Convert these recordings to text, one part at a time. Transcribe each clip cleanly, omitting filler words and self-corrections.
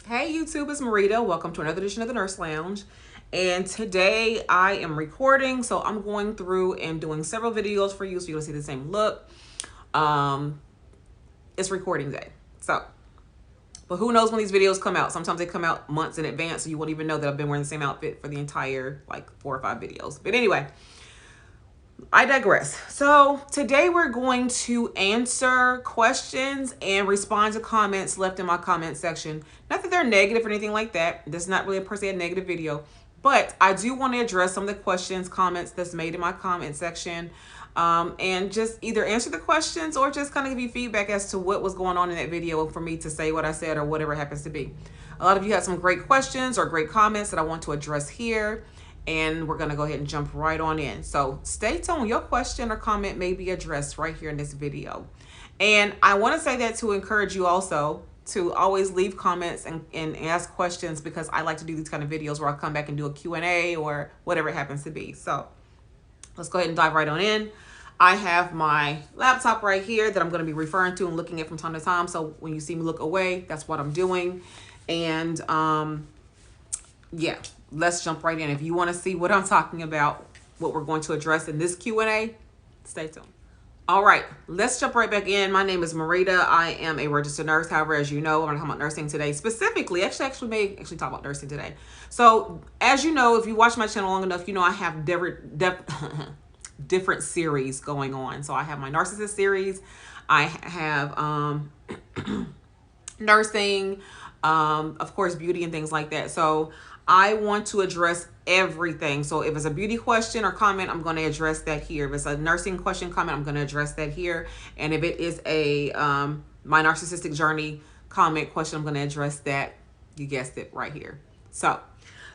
Hey YouTube, it's Marita. Welcome to another edition of the Nurse Lounge. And today I am recording, so I'm going through and doing several videos for you so you'll see the same look. It's recording day. But who knows when these videos come out? Sometimes they come out months in advance, so you won't even know that I've been wearing the same outfit for the entire 4 or 5 videos. But anyway, I digress. So today we're going to answer questions and respond to comments left in my comment section. Not that they're negative or anything like that. This is not really per se a negative video, but I do want to address some of the questions, comments that's made in my comment section, and just either answer the questions or just kind of give you feedback as to what was going on in that video for me to say what I said or whatever happens to be. A lot of you had some great questions or great comments that I want to address here, and we're going to go ahead and jump right on in. So stay tuned. Your question or comment may be addressed right here in this video. And I want to say that to encourage you also to always leave comments and ask questions, because I like to do these kind of videos where I'll come back and do a Q&A or whatever it happens to be. So let's go ahead and dive right on in. I have my laptop right here that I'm going to be referring to and looking at from time to time. So when you see me look away, that's what I'm doing. And yeah, let's jump right in. If you want to see what I'm talking about, what we're going to address in this Q&A, stay tuned. All right, let's jump right back in. My name is Marita. I am a registered nurse. However, as you know, I'm going to talk about nursing today. Specifically, actually may talk about nursing today. So as you know, if you watch my channel long enough, you know I have different series going on. So I have my narcissist series. I have nursing, of course, beauty and things like that. So I want to address everything. So if it's a beauty question or comment, I'm going to address that here. If it's a nursing question, comment, I'm going to address that here. And if it is a my narcissistic journey comment question, I'm going to address that. You guessed it, right here. So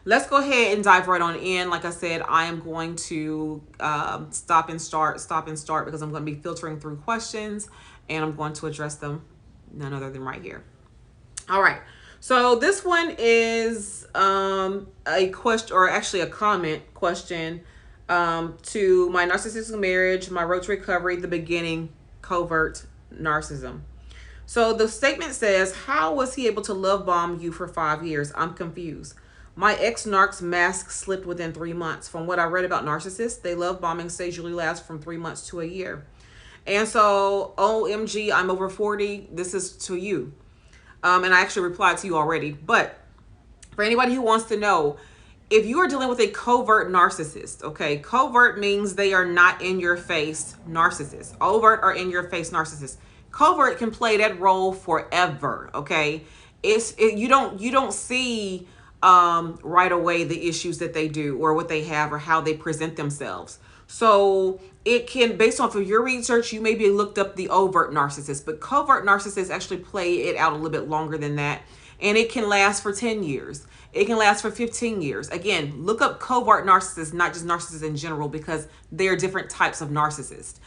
let's go ahead and dive right on in. Like I said, I am going to stop and start because I'm going to be filtering through questions and I'm going to address them none other than right here. All right. So this one is a question, or actually a comment question, to my narcissistic marriage, my road to recovery, the beginning, covert narcissism. So the statement says, how was he able to love bomb you for 5 years? I'm confused. My ex-narc's mask slipped within 3 months. From what I read about narcissists, they love bombing stage usually lasts from 3 months to a year. And so, OMG, I'm over 40. This is to you. And I actually replied to you already. But for anybody who wants to know, if you are dealing with a covert narcissist, okay, covert means they are not in your face narcissists. Overt are in your face narcissists. Covert can play that role forever, okay? You don't see right away the issues that they do or what they have or how they present themselves. So it can, based off of your research, you maybe looked up the overt narcissist, but covert narcissists actually play it out a little bit longer than that. And it can last for 10 years. It can last for 15 years. Again, look up covert narcissists, not just narcissists in general, because they're different types of narcissists.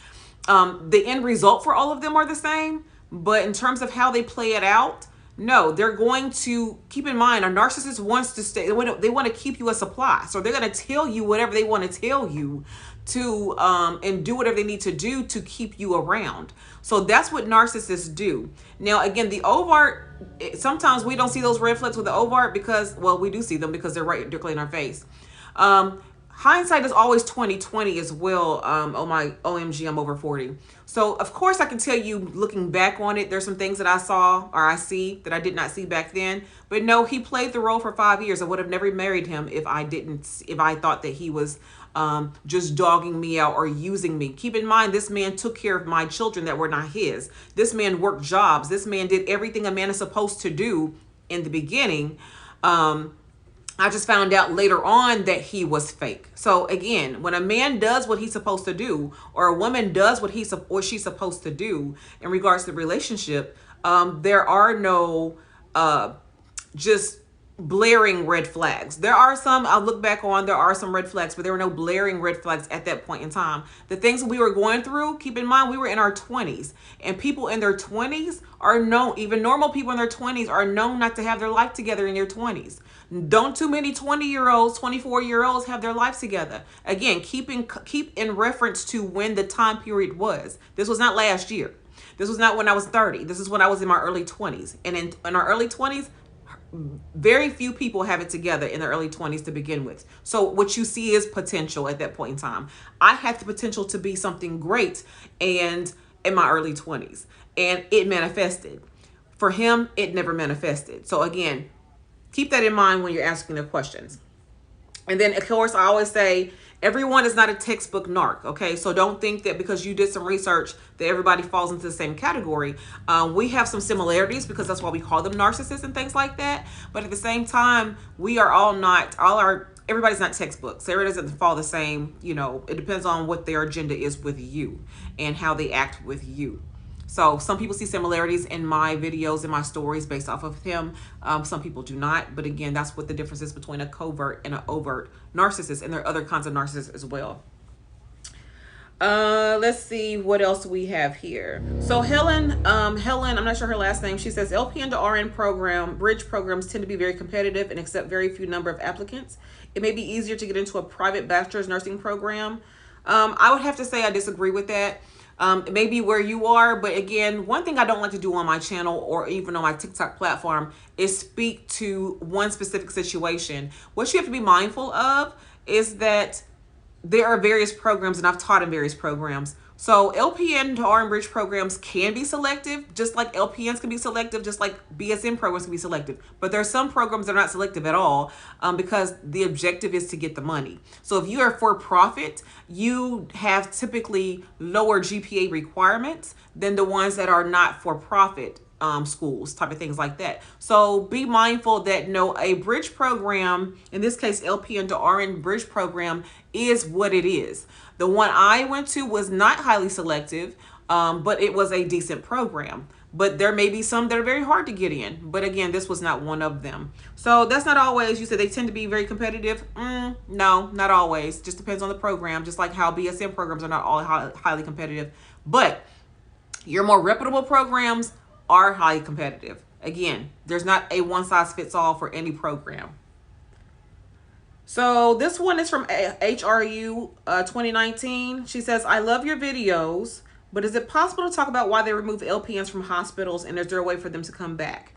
The end result for all of them are the same, but in terms of how they play it out, no, they're going to keep in mind, a narcissist wants to stay, they want to keep you a supply. So they're going to tell you whatever they want to tell you to, and do whatever they need to do to keep you around. So that's what narcissists do. Now, again, the overt, sometimes we don't see those red flags with the overt because, well, we do see them because they're right directly in our face. Hindsight is always 20/20 as well. Oh my, OMG, I'm over 40. So of course I can tell you, looking back on it, there's some things that I saw or I see that I did not see back then. But no, he played the role for 5 years. I would have never married him if I thought that he was just dogging me out or using me. Keep in mind, this man took care of my children that were not his. This man worked jobs. This man did everything a man is supposed to do in the beginning. I just found out later on that he was fake. So again, when a man does what he's supposed to do, or a woman does what she's supposed to do in regards to the relationship, there are no just blaring red flags. There are some, I'll look back on, there are some red flags, but there were no blaring red flags at that point in time. The things we were going through, keep in mind, we were in our 20s, and people in their 20s are known, even normal people in their 20s are known not to have their life together in their 20s. Don't too many 20-year-olds, 24-year-olds have their lives together. Again, keep in reference to when the time period was. This was not last year. This was not when I was 30. This is when I was in my early 20s. And in our early 20s, very few people have it together in their early 20s to begin with. So what you see is potential at that point in time. I had the potential to be something great and in my early 20s, and it manifested. For him, it never manifested. So again, keep that in mind when you're asking the questions. And then, of course, I always say everyone is not a textbook narc. Okay, so don't think that because you did some research that everybody falls into the same category. We have some similarities because that's why we call them narcissists and things like that. But at the same time, we are all not everybody's not textbooks. Everybody doesn't fall the same. You know, it depends on what their agenda is with you and how they act with you. So some people see similarities in my videos and my stories based off of him. Some people do not. But again, that's what the difference is between a covert and an overt narcissist. And there are other kinds of narcissists as well. Let's see what else we have here. So Helen, I'm not sure her last name. She says LPN to RN program, bridge programs tend to be very competitive and accept very few number of applicants. It may be easier to get into a private bachelor's nursing program. I would have to say I disagree with that. Maybe where you are, but again, one thing I don't like to do on my channel or even on my TikTok platform is speak to one specific situation. What you have to be mindful of is that there are various programs, and I've taught in various programs. So LPN to RN bridge programs can be selective, just like LPNs can be selective, just like BSN programs can be selective. But there are some programs that are not selective at all because the objective is to get the money. So if you are for profit, you have typically lower GPA requirements than the ones that are not for profit schools, type of things like that. So be mindful that no, a bridge program, in this case LPN to RN bridge program, is what it is. The one I went to was not highly selective, but it was a decent program. But there may be some that are very hard to get in. But again, this was not one of them. So that's not always, you said they tend to be very competitive. No, not always. Just depends on the program, just like how BSN programs are not all highly competitive. But your more reputable programs are highly competitive. Again, there's not a one size fits all for any program. So this one is from HRU 2019. She says, I love your videos, but is it possible to talk about why they remove LPNs from hospitals, and is there a way for them to come back?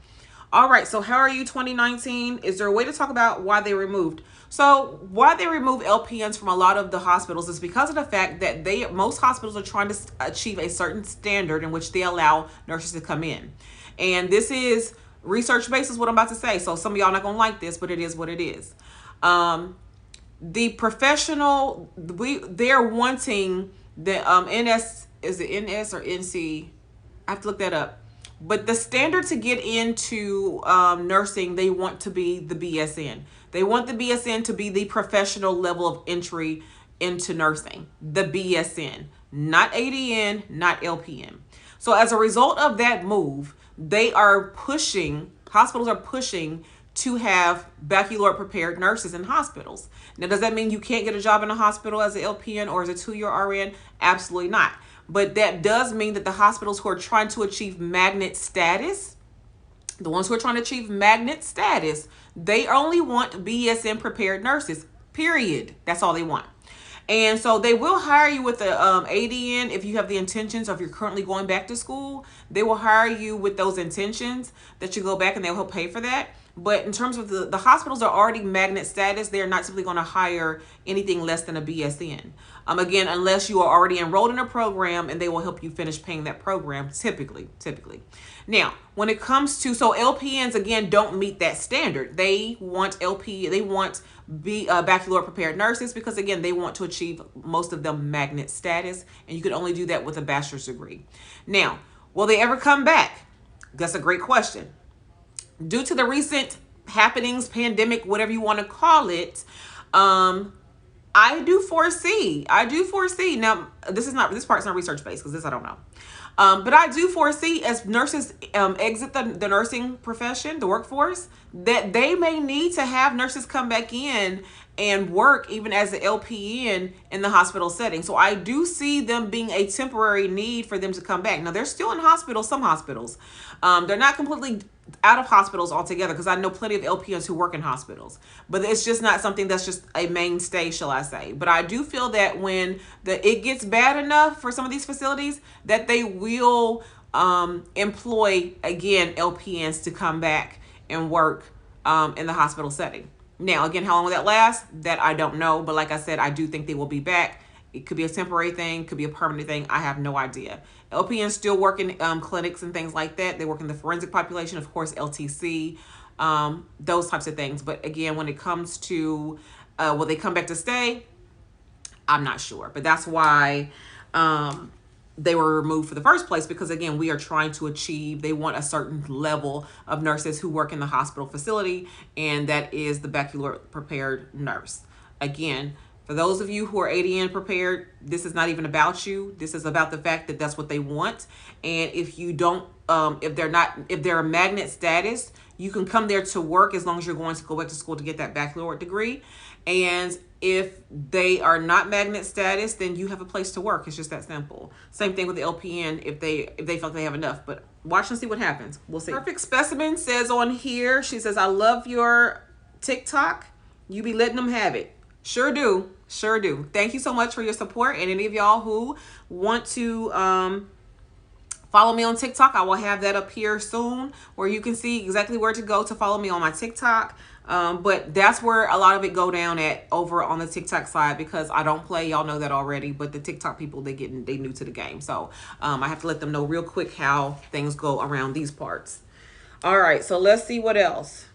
All right, so how are you 2019? Is there a way to talk about why they removed? So why they remove LPNs from a lot of the hospitals is because of the fact that most hospitals are trying to achieve a certain standard in which they allow nurses to come in. And this is research based is what I'm about to say. So some of y'all not gonna like this, but it is what it is. The professional, they're wanting the NS, is it NS or NC? I have to look that up. But the standard to get into nursing, they want to be the BSN. They want the BSN to be the professional level of entry into nursing, the BSN, not ADN, not LPN. So as a result of that move, hospitals are pushing to have baccalaureate prepared nurses in hospitals. Now, does that mean you can't get a job in a hospital as an LPN or as a 2-year RN? Absolutely not. But that does mean that the hospitals who are trying to achieve magnet status, the ones who are trying to achieve magnet status, they only want BSN prepared nurses, period. That's all they want. And so they will hire you with the ADN if you have the intentions, or if you're currently going back to school, they will hire you with those intentions that you go back, and they'll help pay for that. But in terms of the hospitals are already magnet status, they're not simply going to hire anything less than a BSN. Again, unless you are already enrolled in a program, and they will help you finish paying that program, typically. Now, when it comes to, so LPNs, again, don't meet that standard. They want baccalaureate prepared nurses because, again, they want to achieve, most of them, magnet status, and you can only do that with a bachelor's degree. Now, will they ever come back? That's a great question. Due to the recent happenings, pandemic, whatever you want to call it, I do foresee. Now, this part's not research based because this I don't know. But I do foresee as nurses exit the nursing profession, the workforce, that they may need to have nurses come back in and work even as an LPN in the hospital setting. So I do see them being a temporary need for them to come back. Now, they're still in hospitals, some hospitals. They're not completely out of hospitals altogether, because I know plenty of LPNs who work in hospitals, but it's just not something that's just a mainstay, shall I say. But I do feel that when it gets bad enough for some of these facilities, that they will employ, again, LPNs to come back and work in the hospital setting. Now, again, how long will that last? That I don't know. But like I said, I do think they will be back. It could be a temporary thing, could be a permanent thing. I have no idea. LPNs still work in clinics and things like that. They work in the forensic population, of course, LTC, those types of things. But again, when it comes to will they come back to stay? I'm not sure. But that's why they were removed for the first place, because again, we are trying to achieve, they want a certain level of nurses who work in the hospital facility, and that is the baccalaureate prepared nurse. Again, for those of you who are ADN prepared, this is not even about you. This is about the fact that that's what they want. And if you don't, if they're a magnet status, you can come there to work as long as you're going to go back to school to get that baccalaureate degree. And if they are not magnet status, then you have a place to work. It's just that simple. Same thing with the LPN if they feel like they have enough. But watch and see what happens. We'll see. Perfect Specimen says on here, she says, I love your TikTok. You be letting them have it. Sure do. Sure do. Thank you so much for your support. And any of y'all who want to follow me on TikTok, I will have that up here soon where you can see exactly where to go to follow me on my TikTok. But that's where a lot of it go down at over on the TikTok side, because I don't play. Y'all know that already. But the TikTok people, they new to the game. So I have to let them know real quick how things go around these parts. All right. So let's see what else.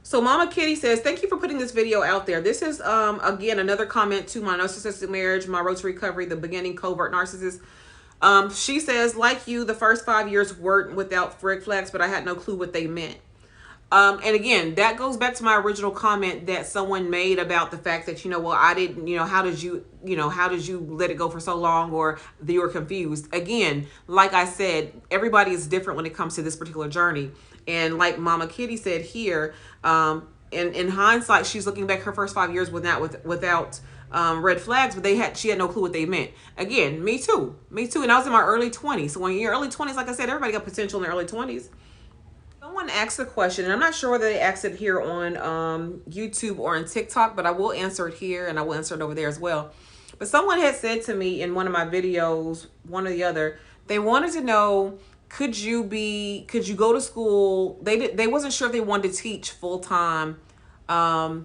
So Mama Kitty says, thank you for putting this video out there. This is, again, another comment to my narcissistic marriage, my road to recovery, the beginning covert narcissist. She says, like you, the first 5 years worked without red flags, but I had no clue what they meant. And again, that goes back to my original comment that someone made about the fact that, well, I didn't, how did you let it go for so long, or you were confused? Again, like I said, everybody is different when it comes to this particular journey. And like Mama Kitty said here, in hindsight, she's looking back her first 5 years without red flags, but she had no clue what they meant. Again, me too. And I was in my early 20s. So when you're early 20s, like I said, everybody got potential in their early 20s. Someone asked a question, and I'm not sure whether they asked it here on YouTube or on TikTok, but I will answer it here, and I will answer it over there as well. But someone had said to me in one of my videos, one or the other, they wanted to know, could you go to school? They wasn't sure if they wanted to teach full-time as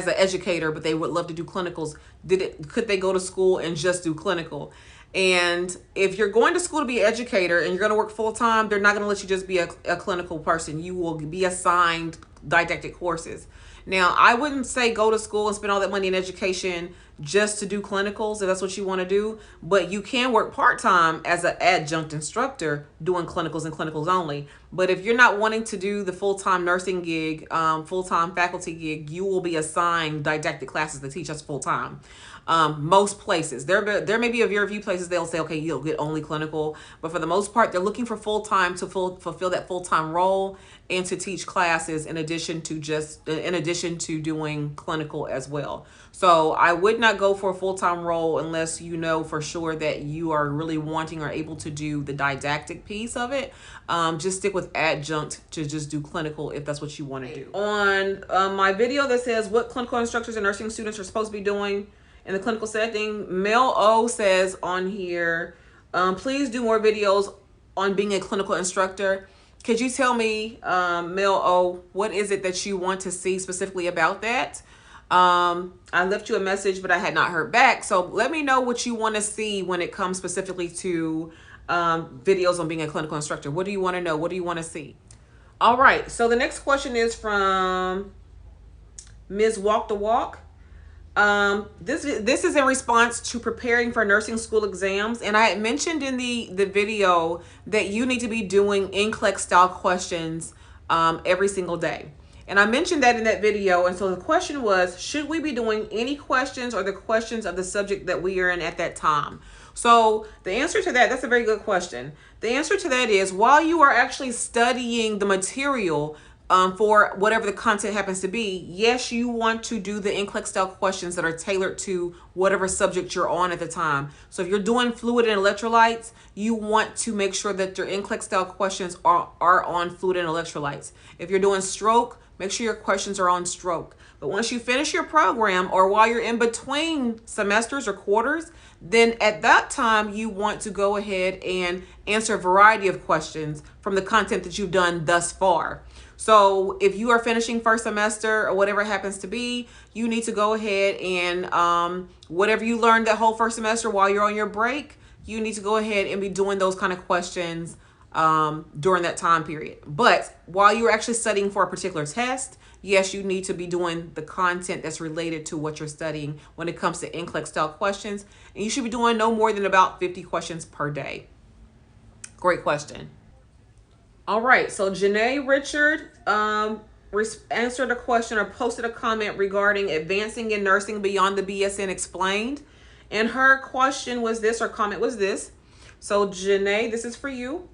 an educator, but they would love to do clinicals. Could they go to school and just do clinical? And if you're going to school to be an educator and you're going to work full-time, they're not going to let you just be a clinical person. You will be assigned didactic courses. Now, I wouldn't say go to school and spend all that money in education just to do clinicals, if that's what you want to do. But you can work part-time as an adjunct instructor doing clinicals and clinicals only. But if you're not wanting to do the full-time nursing gig, full-time faculty gig, you will be assigned didactic classes to teach us full-time. Most places, there may be a very few places they'll say, okay, you'll get only clinical, but for the most part, they're looking for full-time to fulfill that full-time role and to teach classes in addition to doing clinical as well. So I would not go for a full-time role unless you know for sure that you are really wanting or able to do the didactic piece of it. Just stick with adjunct to just do clinical if that's what you want to do. On my video that says what clinical instructors and nursing students are supposed to be doing in the clinical setting, Mel O says on here, please do more videos on being a clinical instructor. Could you tell me, Mel O, what is it that you want to see specifically about that? I left you a message, but I had not heard back. So let me know what you want to see when it comes specifically to videos on being a clinical instructor. What do you want to know? What do you want to see? All right. So the next question is from Ms. Walk the Walk. This is in response to preparing for nursing school exams, and I had mentioned in the video that you need to be doing NCLEX style questions every single day, and I mentioned that in that video. And so the question was, should we be doing any questions or the questions of the subject that we are in at that time? So the answer to that's a very good question. The answer to that is, while you are actually studying the material for whatever the content happens to be, yes, you want to do the NCLEX style questions that are tailored to whatever subject you're on at the time. So if you're doing fluid and electrolytes, you want to make sure that your NCLEX style questions are on fluid and electrolytes. If you're doing stroke, make sure your questions are on stroke. But once you finish your program, or while you're in between semesters or quarters, then at that time you want to go ahead and answer a variety of questions from the content that you've done thus far. So if you are finishing first semester or whatever it happens to be, you need to go ahead and whatever you learned that whole first semester while you're on your break, you need to go ahead and be doing those kind of questions during that time period. But while you're actually studying for a particular test, yes, you need to be doing the content that's related to what you're studying when it comes to NCLEX style questions. And you should be doing no more than about 50 questions per day. Great question. All right, so Janae Richard answered a question or posted a comment regarding advancing in nursing beyond the BSN explained. And her question was this, or comment was this. So Janae, this is for you.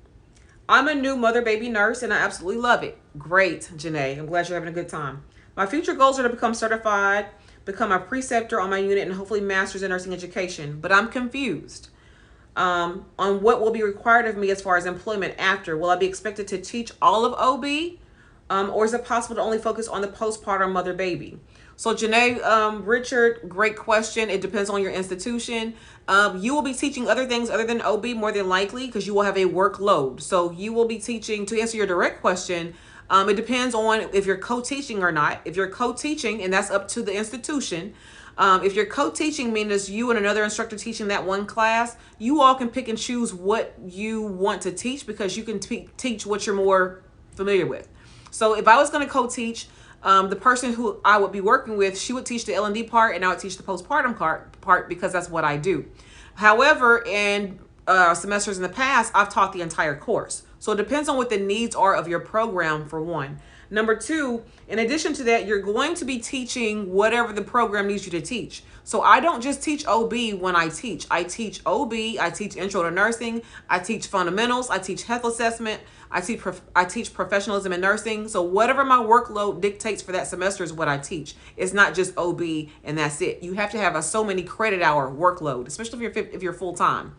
I'm a new mother-baby nurse and I absolutely love it. Great, Janae. I'm glad you're having a good time. My future goals are to become certified, become a preceptor on my unit, and hopefully master's in nursing education. But I'm confused on what will be required of me as far as employment after. Will I be expected to teach all of OB? Or is it possible to only focus on the postpartum mother-baby? So Janae Richard, great question. It depends on your institution. You will be teaching other things other than OB more than likely because you will have a workload. So you will be teaching, to answer your direct question, it depends on if you're co-teaching or not. If you're co-teaching, and that's up to the institution. If you're co-teaching, meaning it's you and another instructor teaching that one class, you all can pick and choose what you want to teach because you can teach what you're more familiar with. So if I was going to co-teach, the person who I would be working with, she would teach the L&D part and I would teach the postpartum part because that's what I do. However, in semesters in the past, I've taught the entire course. So it depends on what the needs are of your program, for one. Number two, in addition to that, you're going to be teaching whatever the program needs you to teach. So I don't just teach OB when I teach. I teach OB, I teach intro to nursing, I teach fundamentals, I teach health assessment, I teach professionalism in nursing. So whatever my workload dictates for that semester is what I teach. It's not just OB and that's it. You have to have a so many credit hour workload, especially if you're full-time.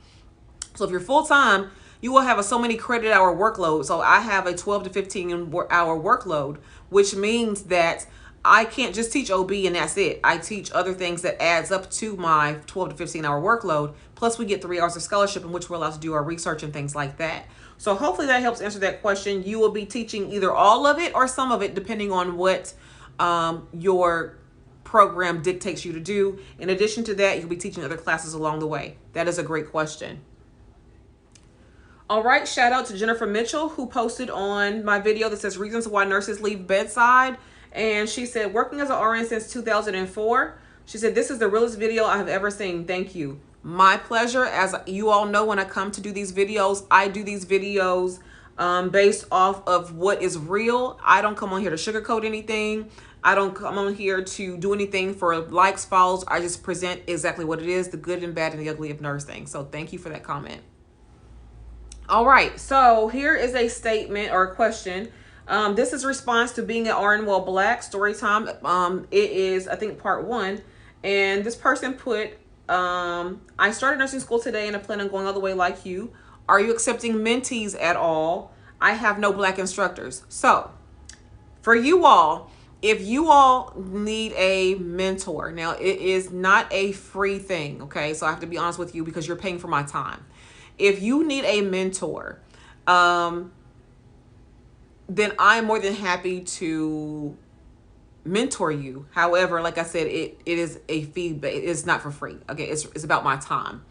So if you're full-time, you will have a so many credit hour workload. So I have a 12 to 15 hour workload, which means that I can't just teach OB and that's it. I teach other things that adds up to my 12 to 15 hour workload. Plus we get 3 hours of scholarship in which we're allowed to do our research and things like that. So hopefully that helps answer that question. You will be teaching either all of it or some of it, depending on what your program dictates you to do. In addition to that, you'll be teaching other classes along the way. That is a great question. All right, shout out to Jennifer Mitchell, who posted on my video that says reasons why nurses leave bedside. And she said, working as an RN since 2004. She said, this is the realest video I have ever seen. Thank you. My pleasure. As you all know, when I come to do these videos, I do these videos based off of what is real. I don't come on here to sugarcoat anything. I don't come on here to do anything for likes, follows. I just present exactly what it is, the good and bad and the ugly of nursing. So thank you for that comment. All right, so here is a statement or a question. This is response to being an RN while black, story time. It is, I think, part 1. And this person put, I started nursing school today and I plan on going all the way like you. Are you accepting mentees at all? I have no black instructors. So for you all, if you all need a mentor, now it is not a free thing, okay? So I have to be honest with you because you're paying for my time. If you need a mentor, then I'm more than happy to mentor you. However, like I said, it is a fee, but it's not for free. Okay, it's about my time.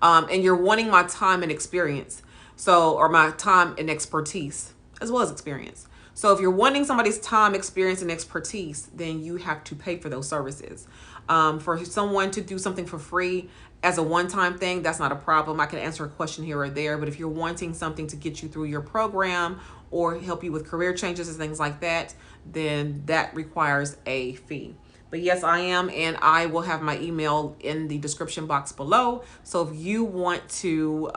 And you're wanting my time and experience. So, or my time and expertise, as well as experience. So if you're wanting somebody's time, experience, and expertise, then you have to pay for those services. For someone to do something for free as a one-time thing, that's not a problem. I can answer a question here or there, but if you're wanting something to get you through your program or help you with career changes and things like that, then that requires a fee. But yes, I am, and I will have my email in the description box below. So if you want to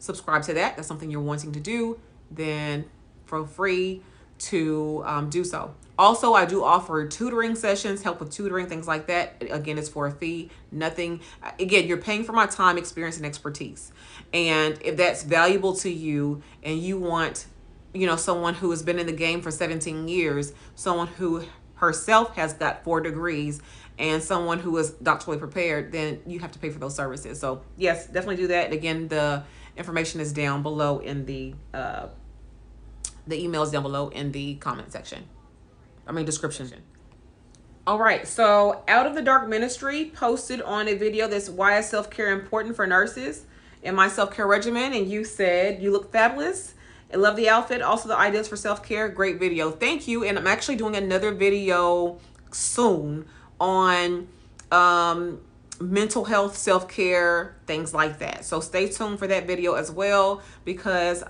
subscribe to that, that's something you're wanting to do, then for free, to do so. Also, I do offer tutoring sessions, help with tutoring, things like that. Again, it's for a fee. Nothing, again, you're paying for my time, experience, and expertise. And if that's valuable to you and you want, someone who has been in the game for 17 years, someone who herself has got 4 degrees, and someone who is doctorally prepared, then you have to pay for those services. So yes, definitely do that. Again, the information is down below in the email is down below in the comment section. Description. All right, so Out of the Dark Ministry posted on a video that's why is self-care important for nurses in my self-care regimen, and you said you look fabulous. I love the outfit. Also, the ideas for self-care. Great video. Thank you. And I'm actually doing another video soon on mental health, self-care, things like that. So stay tuned for that video as well, because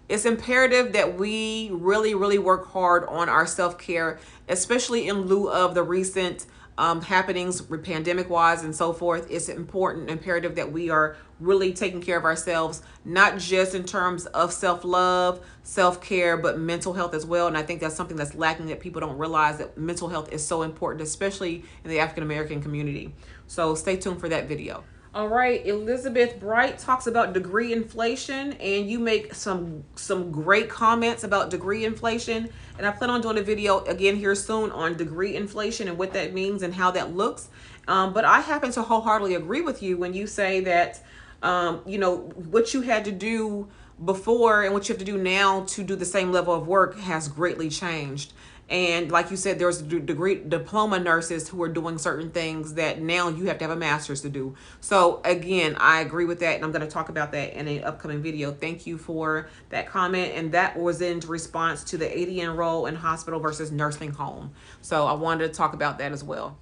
it's imperative that we really, really work hard on our self-care, especially in lieu of the recent happenings pandemic-wise and so forth. It's important, imperative that we are really taking care of ourselves, not just in terms of self-love, self-care, but mental health as well. And I think that's something that's lacking, that people don't realize that mental health is so important, especially in the African-American community. So stay tuned for that video. All right, Elizabeth Bright talks about degree inflation, and you make some great comments about degree inflation. And I plan on doing a video again here soon on degree inflation and what that means and how that looks. But I happen to wholeheartedly agree with you when you say that, what you had to do before and what you have to do now to do the same level of work has greatly changed. And like you said, there's diploma nurses who are doing certain things that now you have to have a master's to do. So again, I agree with that, and I'm going to talk about that in an upcoming video. Thank you for that comment. And that was in response to the ADN role in hospital versus nursing home. So I wanted to talk about that as well.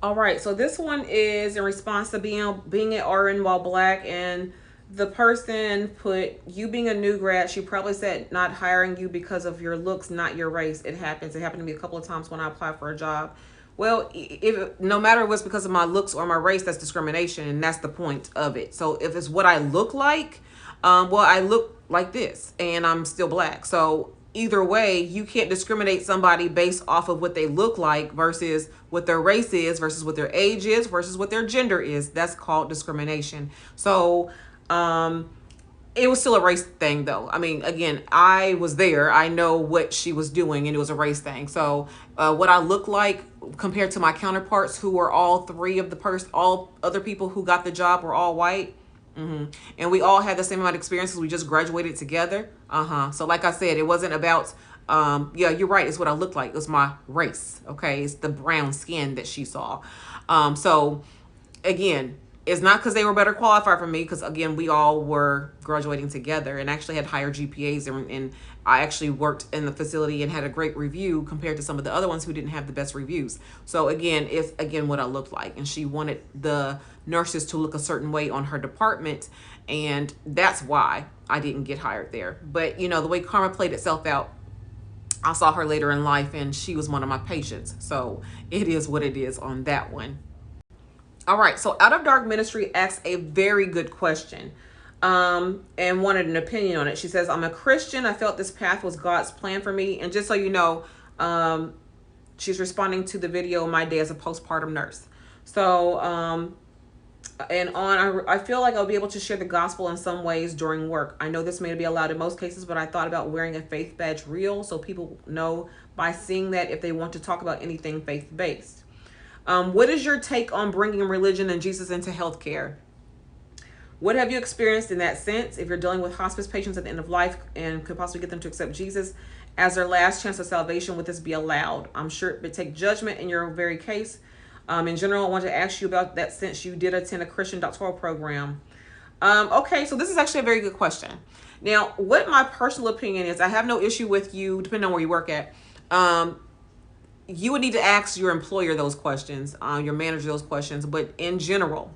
All right, so this one is in response to being an RN while Black, and the person put, you being a new grad, she probably said not hiring you because of your looks, not your race. It happens. It happened to me a couple of times when I applied for a job. Well, no matter what's because of my looks or my race, that's discrimination, and that's the point of it. So if it's what I look like, well, I look like this, and I'm still Black. So either way, you can't discriminate somebody based off of what they look like versus what their race is versus what their age is versus what their gender is. That's called discrimination. So it was still a race thing though. Again, I was there. I know what she was doing, and it was a race thing. So what I look like compared to my counterparts who were all all other people who got the job were all white. And we all had the same amount of experiences. We just graduated together. So like I said, it wasn't about, yeah, you're right. It's what I look like. It was my race. Okay. It's the brown skin that she saw. So again, it's not because they were better qualified for me, because again, we all were graduating together and actually had higher GPAs, and I actually worked in the facility and had a great review compared to some of the other ones who didn't have the best reviews. So again, it's what I looked like, and she wanted the nurses to look a certain way on her department, and that's why I didn't get hired there. But the way karma played itself out, I saw her later in life, and she was one of my patients. So it is what it is on that one. All right, so Out of Dark Ministry asks a very good question and wanted an opinion on it. She says, I'm a Christian. I felt this path was God's plan for me. And just so you know, she's responding to the video, My Day as a Postpartum Nurse. So, I feel like I'll be able to share the gospel in some ways during work. I know this may be allowed in most cases, but I thought about wearing a faith badge reel so people know by seeing that if they want to talk about anything faith-based. What is your take on bringing religion and Jesus into healthcare? What have you experienced in that sense? If you're dealing with hospice patients at the end of life and could possibly get them to accept Jesus as their last chance of salvation, would this be allowed? I'm sure it would take judgment in your very case. In general, I want to ask you about that since you did attend a Christian doctoral program. Okay, so this is actually a very good question. Now, what my personal opinion is, I have no issue with you, depending on where you work at. You would need to ask your employer those questions, your manager those questions. But in general,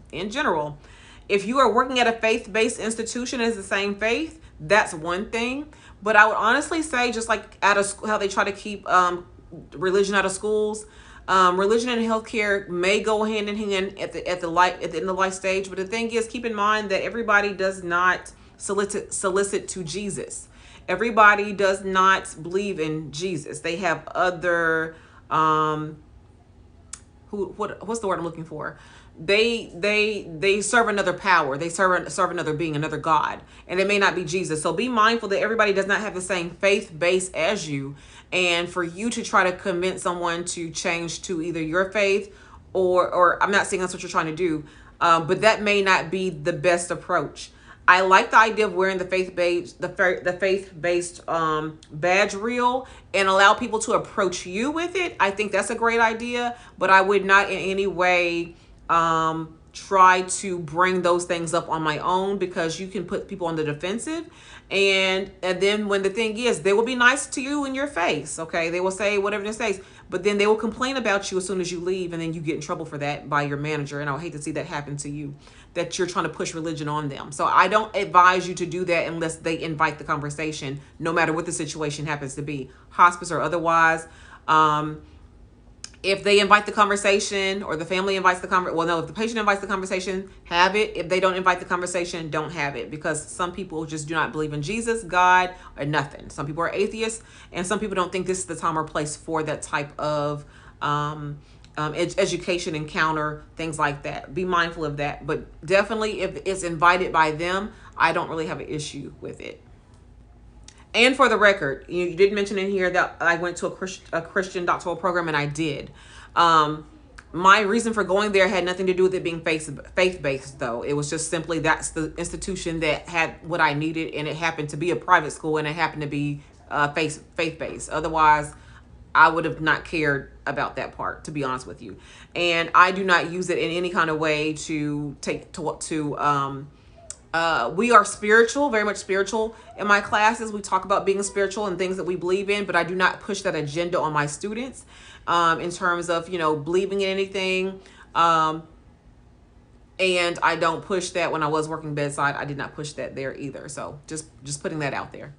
if you are working at a faith-based institution as the same faith, that's one thing. But I would honestly say, just like out of how they try to keep religion out of schools, religion and healthcare may go hand in hand at the end of life stage. But the thing is, keep in mind that everybody does not solicit to Jesus. Everybody does not believe in Jesus. They have other what's the word I'm looking for? They serve another power. They serve another being, another God, and it may not be Jesus. So be mindful that everybody does not have the same faith base as you, and for you to try to convince someone to change to either your faith or I'm not saying that's what you're trying to do, but that may not be the best approach. I like the idea of wearing the faith based badge reel and allow people to approach you with it. I think that's a great idea, but I would not in any way try to bring those things up on my own, because you can put people on the defensive, and then when the thing is, they will be nice to you in your face. Okay, they will say whatever they say, but then they will complain about you as soon as you leave, and then you get in trouble for that by your manager. And I would hate to see that happen to you, that you're trying to push religion on them. So I don't advise you to do that unless they invite the conversation, no matter what the situation happens to be, hospice or otherwise. If they invite the conversation, or the family invites the conversation, well, no, if the patient invites the conversation, have it. If they don't invite the conversation, don't have it, because some people just do not believe in Jesus, God, or nothing. Some people are atheists, and some people don't think this is the time or place for that type of education encounter, things like that. Be mindful of that. But definitely, if it's invited by them, I don't really have an issue with it. And for the record, you did mention in here that I went to a Christian doctoral program, and I did. My reason for going there had nothing to do with it being faith-based, though. It was just simply that's the institution that had what I needed, and it happened to be a private school, and it happened to be faith-based. Otherwise, I would have not cared about that part, to be honest with you. And I do not use it in any kind of way to we are spiritual, very much spiritual in my classes. We talk about being spiritual and things that we believe in, but I do not push that agenda on my students in terms of, believing in anything. And I don't push that. When I was working bedside, I did not push that there either. So just putting that out there.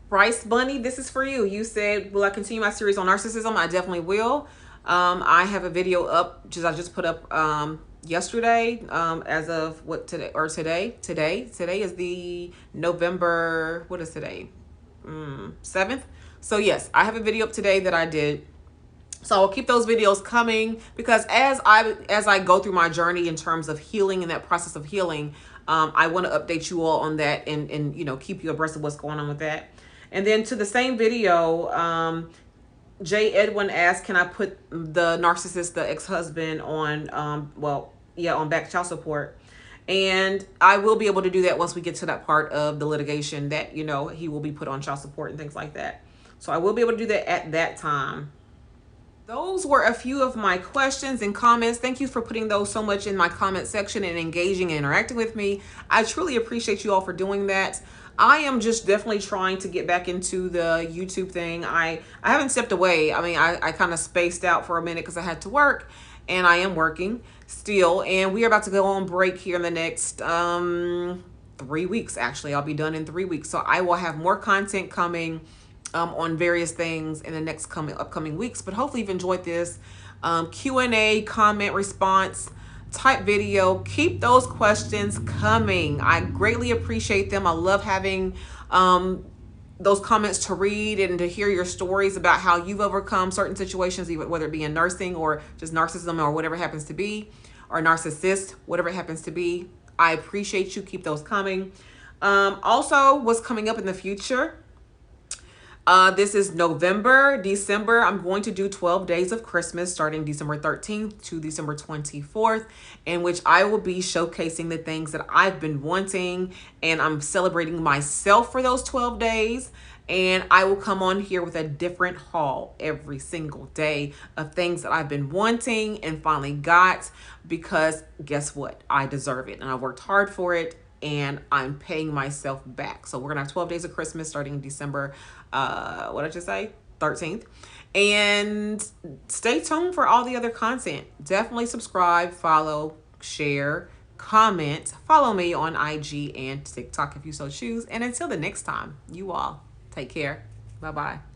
Bryce Bunny, this is for you. You said, will I continue my series on narcissism? I definitely will. I have a video up, I just put up yesterday, as of today is the November, what is today, 7th. So yes, I have a video up today that I did. So I'll keep those videos coming, because as I go through my journey in terms of healing and that process of healing, I want to update you all on that, and keep you abreast of what's going on with that. And then to the same video, Jay Edwin asked, can I put the narcissist, the ex-husband, on on back child support? And I will be able to do that once we get to that part of the litigation, that he will be put on child support and things like that. So I will be able to do that at that time. Those were a few of my questions and comments. Thank you for putting those so much in my comment section and engaging and interacting with me. I truly appreciate you all for doing that. I am just definitely trying to get back into the YouTube thing. I haven't stepped away. I mean, I kind of spaced out for a minute because I had to work, and I am working still. And we are about to go on break here in the next 3 weeks. Actually, I'll be done in 3 weeks. So I will have more content coming on various things in the next upcoming weeks. But hopefully you've enjoyed this Q&A, comment response type video. Keep those questions coming. I greatly appreciate them. I love having those comments to read and to hear your stories about how you've overcome certain situations, even whether it be in nursing or just narcissism or whatever it happens to be, or narcissist, whatever it happens to be. I appreciate you. Keep those coming. Also, what's coming up in the future? This is December. I'm going to do 12 days of Christmas starting December 13th to December 24th, in which I will be showcasing the things that I've been wanting, and I'm celebrating myself for those 12 days. And I will come on here with a different haul every single day of things that I've been wanting and finally got, because guess what? I deserve it, and I worked hard for it, and I'm paying myself back. So we're gonna have 12 days of Christmas starting December, what did I just say? 13th. And stay tuned for all the other content. Definitely subscribe, follow, share, comment, follow me on IG and TikTok if you so choose. And until the next time, you all take care. Bye-bye.